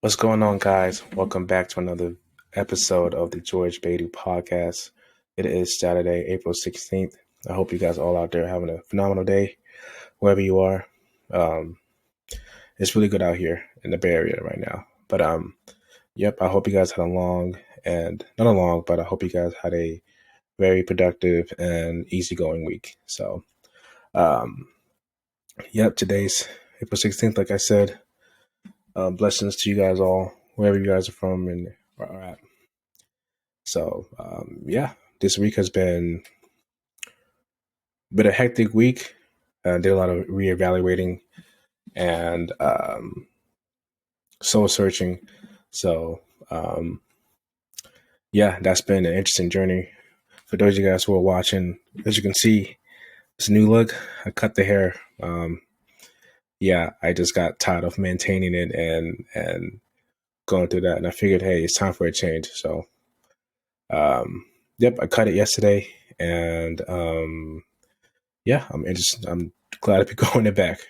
What's going on, guys? Welcome back to another episode of the George Baidoo podcast. It is Saturday, April 16th. I hope you guys all out there having a phenomenal day, wherever you are. Um, it's really good out here in the Bay Area right now. But I hope you guys had but I hope you guys had a very productive and easygoing week. Um, today's April 16th, like I said. Blessings to you guys all, wherever you guys are from and are at. This week has been a hectic week. Did a lot of reevaluating and soul searching. That's been an interesting journey. For those of you guys who are watching, as you can see, this new look, I cut the hair. I just got tired of maintaining it and going through that, and I figured, hey, it's time for a change. I cut it yesterday, and I'm glad to be going it back.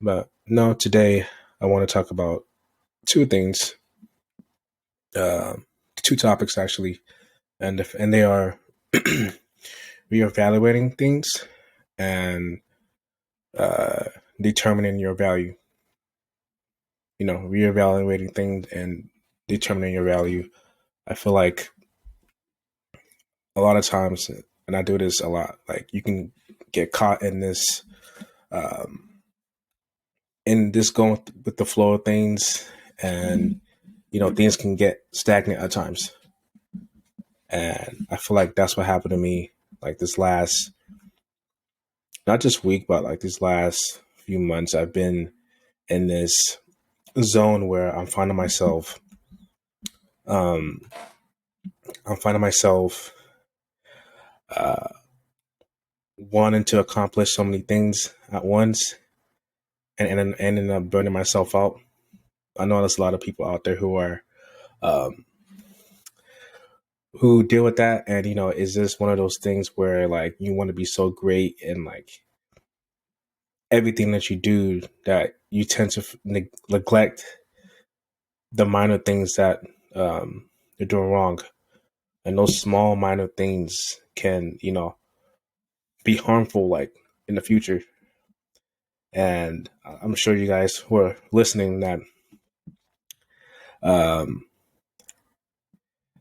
But no, today I want to talk about two things, two topics actually, and they are reevaluating things and determining your value. Reevaluating things and determining your value. I feel like a lot of times, and I do this a lot, like you can get caught in this going with the flow of things, and things can get stagnant at times. And I feel like that's what happened to me, like this last, not just week, but like these last few months. I've been in this zone where I'm finding myself wanting to accomplish so many things at once, and ending up burning myself out. I know there's a lot of people out there who are who deal with that, and is this one of those things where like you want to be so great in like everything that you do that you tend to neglect the minor things that you're doing wrong, and those small minor things can be harmful like in the future. And I'm sure you guys who are listening that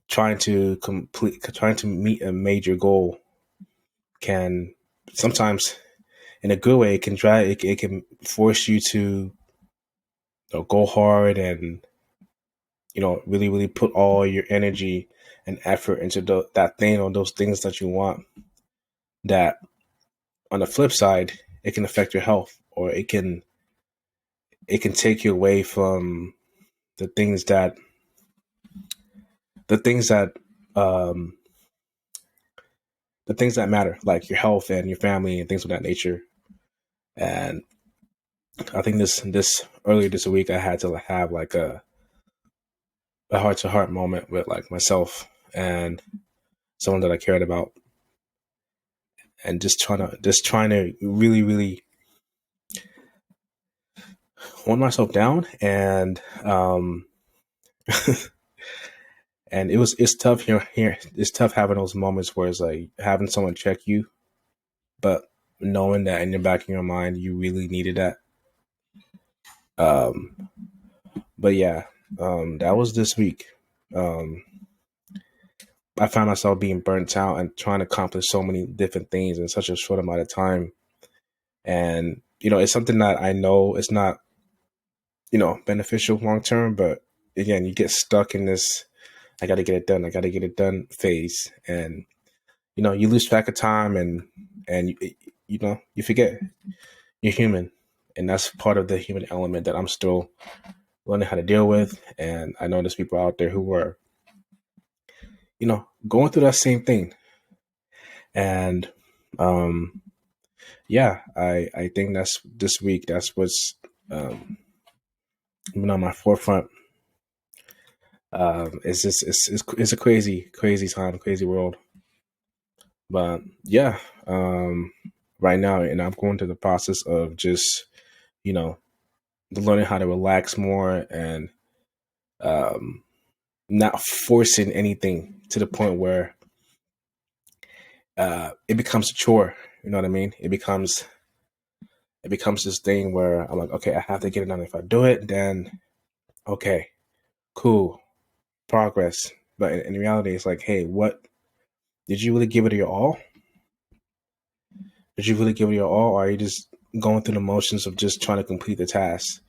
trying to meet a major goal can sometimes, in a good way, it can force you to go hard and really, really put all your energy and effort into that thing or those things that you want. That on the flip side, it can affect your health, or it can take you away from the things that the things that matter, like your health and your family and things of that nature. And I think this earlier this week, I had to have like a heart to heart moment with like myself and someone that I cared about, and just trying to really, really hold myself down. And and it's tough here. It's tough having those moments where it's like having someone check you, but knowing that in the back of your mind, you really needed that. That was this week. I found myself being burnt out and trying to accomplish so many different things in such a short amount of time. And, it's something that I know it's not, beneficial long term, but again, you get stuck in this, I got to get it done phase. And, you lose track of time, and you forget you're human. And that's part of the human element that I'm still learning how to deal with. And I know there's people out there who are, going through that same thing. And, I think that's this week. That's what's been on my forefront. It's a crazy time, crazy world. But right now, and I'm going through the process of just, learning how to relax more and not forcing anything to the point where it becomes a chore. You know what I mean? It becomes this thing where I'm like, okay, I have to get it done. If I do it, then okay, cool, progress. But in reality, it's like, hey, what did you really give it your all? Did you really give it your all, or are you just going through the motions of just trying to complete the task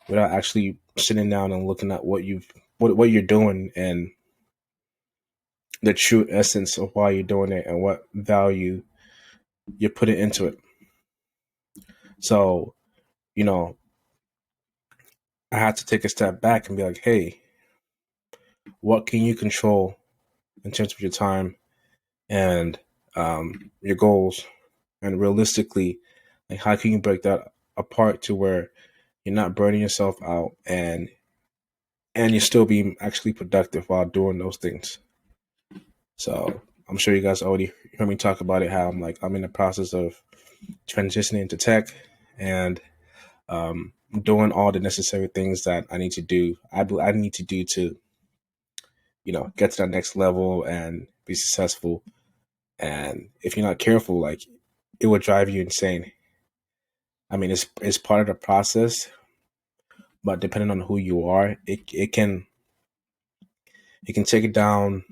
without actually sitting down and looking at what you're doing and the true essence of why you're doing it and what value you're putting into it? So, you know, I had to take a step back and be like, hey, what can you control in terms of your time and your goals? And realistically, like, how can you break that apart to where you're not burning yourself out and you're still being actually productive while doing those things? So I'm sure you guys already heard me talk about it, how I'm in the process of transitioning into tech and doing all the necessary things that I need to do. I need to do to, get to that next level and be successful. And if you're not careful, like, it will drive you insane. I mean, it's part of the process, but depending on who you are, it can take it down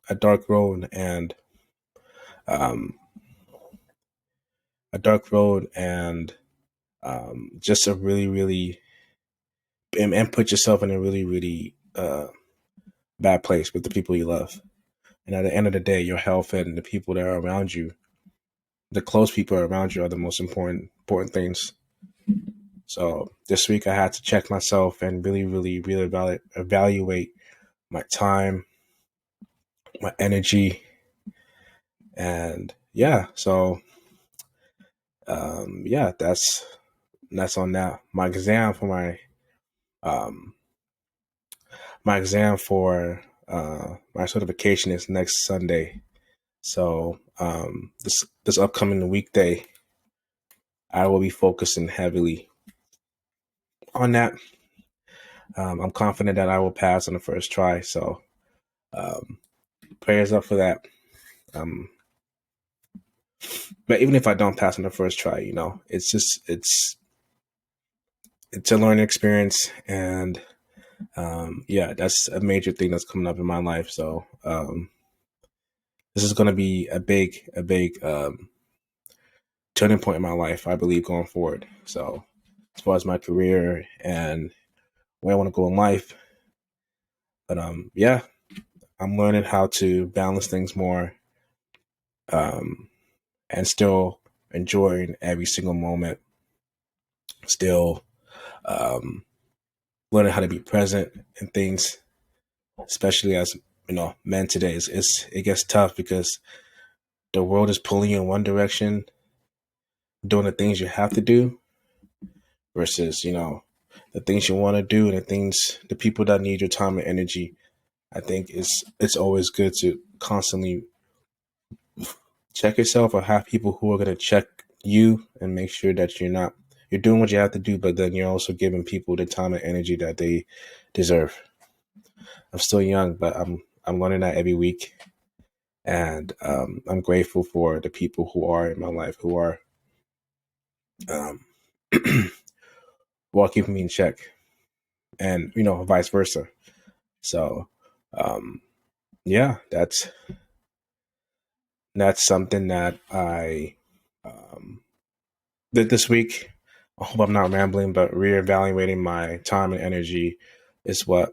a dark road and um, just a really, really, and put yourself in a really, really bad place with the people you love. And at the end of the day, your health and the people that are around you, the close people around you, are the most important things. So this week I had to check myself and really, really, really evaluate my time, my energy, and yeah. So yeah, that's on that. Um, my exam for my certification is next Sunday. So this upcoming weekday, I will be focusing heavily on that. I'm confident that I will pass on the first try. So um, prayers up for that. But even if I don't pass on the first try, it's a learning experience, and yeah, that's a major thing that's coming up in my life. So this is going to be a big turning point in my life, I believe, going forward. So as far as my career and where I want to go in life, but yeah, I'm learning how to balance things more, and still enjoying every single moment. Still learning how to be present in things, especially as men today. It gets tough because the world is pulling you in one direction, doing the things you have to do, versus the things you want to do and the people that need your time and energy. I think it's always good to constantly check yourself, or have people who are going to check you and make sure that you're doing what you have to do, but then you're also giving people the time and energy that they deserve. I'm still young, but I'm learning that every week, and I'm grateful for the people who are in my life who are um, while keeping me in check, and vice versa. So yeah, that's something that I did this week. I hope I'm not rambling, but reevaluating my time and energy is what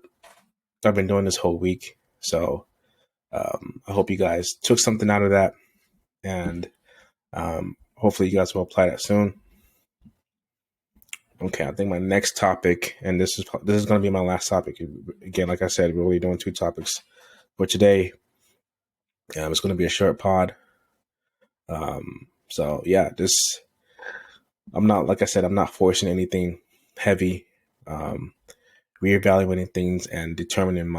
I've been doing this whole week. So I hope you guys took something out of that, and hopefully you guys will apply that soon. Okay, I think my next topic, and this is going to be my last topic. Again, like I said, we're only doing 2 topics for today. It's going to be a short pod. So yeah, I'm not, like I said, I'm not forcing anything heavy. Reevaluating things and determining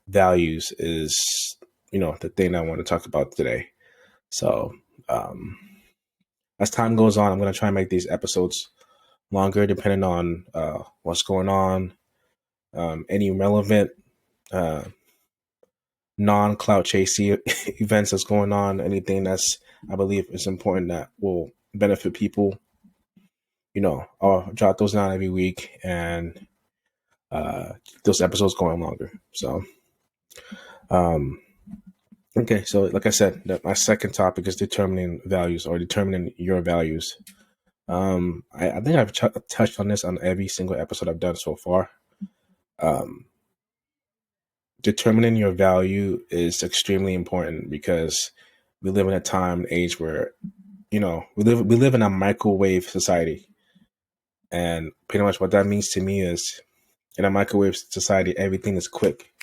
values is, the thing I want to talk about today. So as time goes on, I'm going to try and make these episodes longer, depending on what's going on, any relevant non-clout chasey events that's going on, anything that's I believe is important that will benefit people. I'll jot those down every week and keep those episodes going longer. So, okay. So, like I said, my second topic is determining values or determining your values. I think I've touched on this on every single episode I've done so far. Determining your value is extremely important because we live in a time and age where we live in a microwave society, and pretty much what that means to me is in a microwave society everything is quick,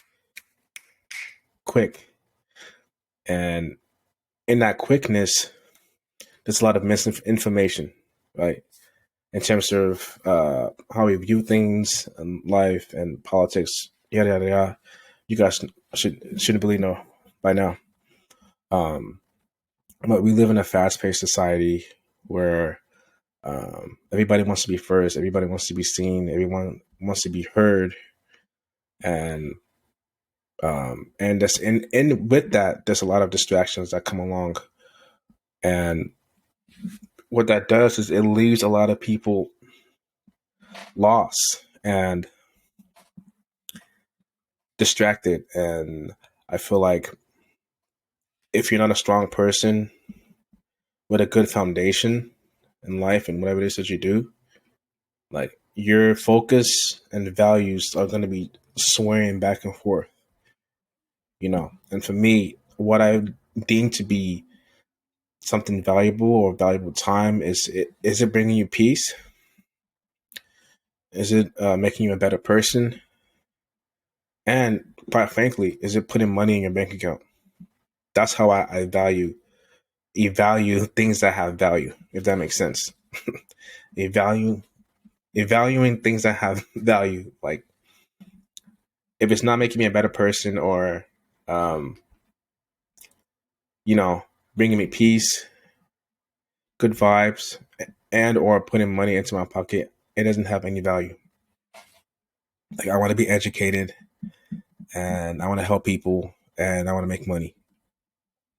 and in that quickness there's a lot of misinformation, right? In terms of how we view things in life and politics, yada yada yada. You guys shouldn't really know by now. But we live in a fast-paced society where everybody wants to be first, everybody wants to be seen, everyone wants to be heard, and with that, there's a lot of distractions that come along, and what that does is it leaves a lot of people lost and distracted. And I feel like if you're not a strong person with a good foundation in life and whatever it is that you do, like your focus and values are going to be swaying back and forth, And for me, what I deem to be something valuable or valuable time is it bringing you peace? Is it making you a better person? And quite frankly, is it putting money in your bank account? That's how I value things that have value, if that makes sense. Evaluating things that have value, like if it's not making me a better person or bringing me peace, good vibes, and or putting money into my pocket, it doesn't have any value. Like I want to be educated and I want to help people and I want to make money.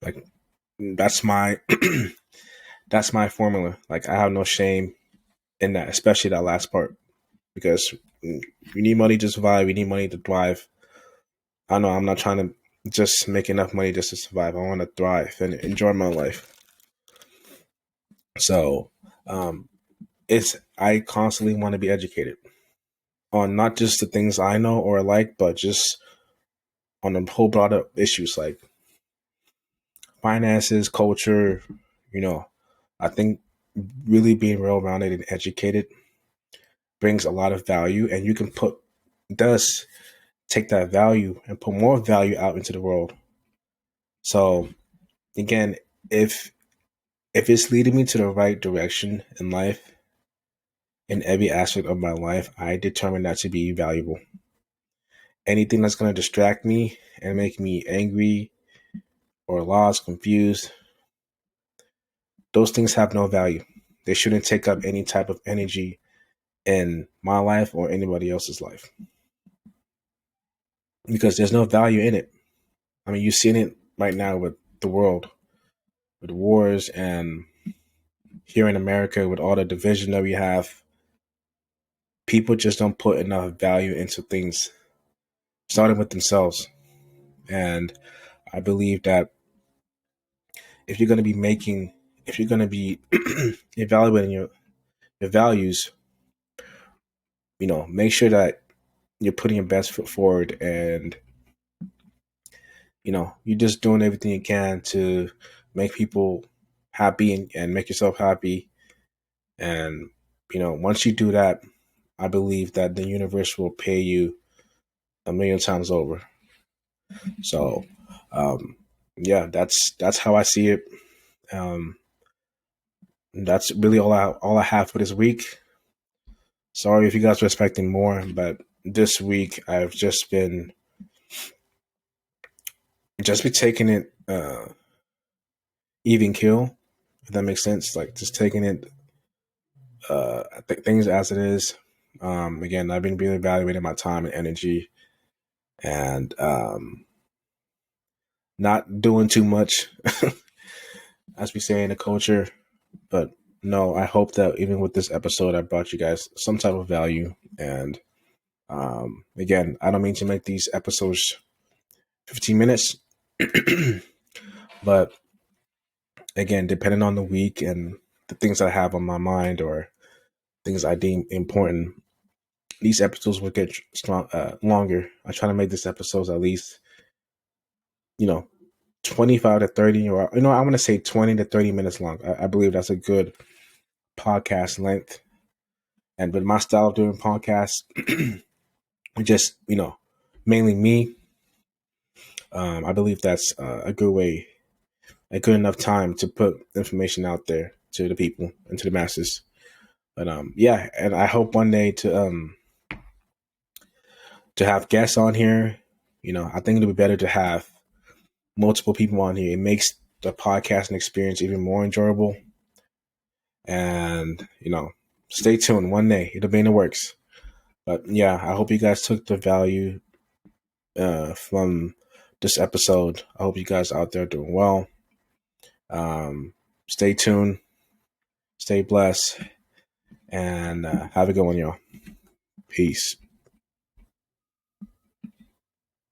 Like that's my that's my formula. Like I have no shame in that, especially that last part, because we need money to survive. We need money to thrive. I know I'm not trying to just make enough money just to survive. I want to thrive and enjoy my life. So, I constantly want to be educated on not just the things I know or like, but just on a whole broader issues like finances, culture. I think really being well-rounded and educated brings a lot of value, and you can does take that value and put more value out into the world. So again, if it's leading me to the right direction in life, in every aspect of my life, I determine that to be valuable. Anything that's going to distract me and make me angry or lost, confused, those things have no value. They shouldn't take up any type of energy in my life or anybody else's life because there's no value in it. I mean, you're seeing it right now with the world, with wars, and here in America with all the division that we have. People just don't put enough value into things, starting with themselves. And I believe that if you're going to be evaluating your values, make sure that you're putting your best foot forward and, you're just doing everything you can to make people happy and make yourself happy. And, once you do that, I believe that the universe will pay you a million times over. So, yeah, that's how I see it. That's really all I have for this week. Sorry if you guys were expecting more, but this week I've just been taking it even kill, if that makes sense. Like just taking it things as it is. Again, I've been reevaluating my time and energy, and not doing too much, as we say in the culture. But no, I hope that even with this episode, I brought you guys some type of value. And again, I don't mean to make these episodes 15 minutes, but again, depending on the week and the things I have on my mind or things I deem important, these episodes will get longer. I try to make these episodes at least, 25 to 30, or, I want to say 20 to 30 minutes long. I believe that's a good podcast length. And with my style of doing podcasts, just, mainly me, I believe that's a good way, a good enough time to put information out there to the people and to the masses. But yeah, and I hope one day to have guests on here. I think it'll be better to have multiple people on here. It makes the podcasting experience even more enjoyable. And, stay tuned. One day it'll be in the works. But yeah, I hope you guys took the value from this episode. I hope you guys out there doing well. Stay tuned. Stay blessed. And have a good one, y'all. Peace.